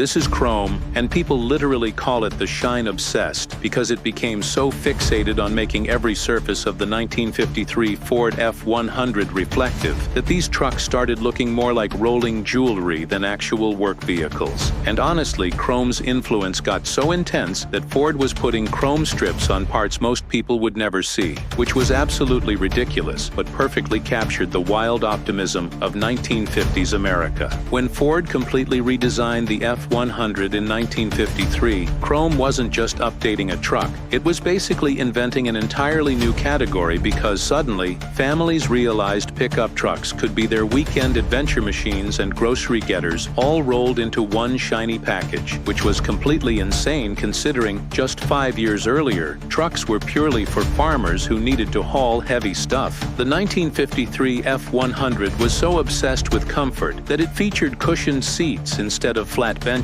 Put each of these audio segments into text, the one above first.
This is chrome, and people literally call it the shine obsessed because it became so fixated on making every surface of the 1953 Ford F100 reflective that these trucks started looking more like rolling jewelry than actual work vehicles. And honestly, chrome's influence got so intense that Ford was putting chrome strips on parts most people would never see, which was absolutely ridiculous, but perfectly captured the wild optimism of 1950s America. When Ford completely redesigned the F100 in 1953, chrome wasn't just updating a truck, it was basically inventing an entirely new category because suddenly, families realized pickup trucks could be their weekend adventure machines and grocery getters all rolled into one shiny package, which was completely insane considering just 5 years earlier, trucks were purely for farmers who needed to haul heavy stuff. The 1953 F100 was so obsessed with comfort that it featured cushioned seats instead of flat benches,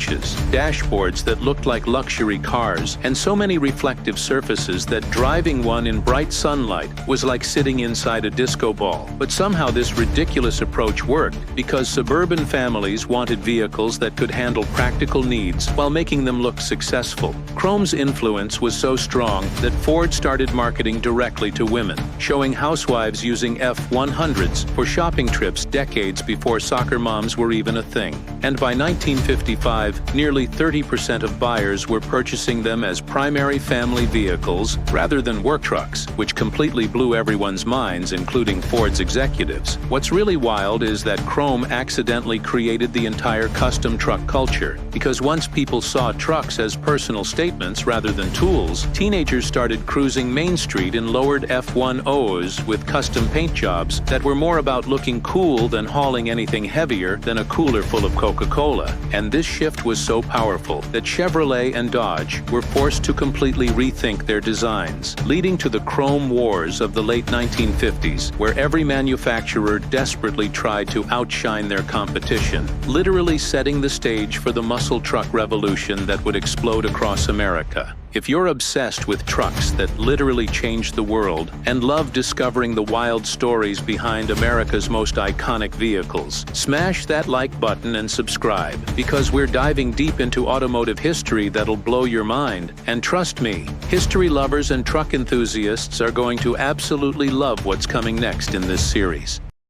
dashboards that looked like luxury cars, and so many reflective surfaces that driving one in bright sunlight was like sitting inside a disco ball. But somehow this ridiculous approach worked because suburban families wanted vehicles that could handle practical needs while making them look successful. Chrome's influence was so strong that Ford started marketing directly to women, showing housewives using F100s for shopping trips decades before soccer moms were even a thing. And by 1955, nearly 30% of buyers were purchasing them as primary family vehicles rather than work trucks, which completely blew everyone's minds, including Ford's executives. What's really wild is that chrome accidentally created the entire custom truck culture, because once people saw trucks as personal statements rather than tools, teenagers started cruising Main Street in lowered F100s with custom paint jobs that were more about looking cool than hauling anything heavier than a cooler full of Coca-Cola. And this shift was so powerful that Chevrolet and Dodge were forced to completely rethink their designs, leading to the chrome wars of the late 1950s, where every manufacturer desperately tried to outshine their competition, literally setting the stage for the muscle truck revolution that would explode across America. If you're obsessed with trucks that literally changed the world and love discovering the wild stories behind America's most iconic vehicles, smash that like button and subscribe, because we're diving deep into automotive history that'll blow your mind. And trust me, history lovers and truck enthusiasts are going to absolutely love what's coming next in this series.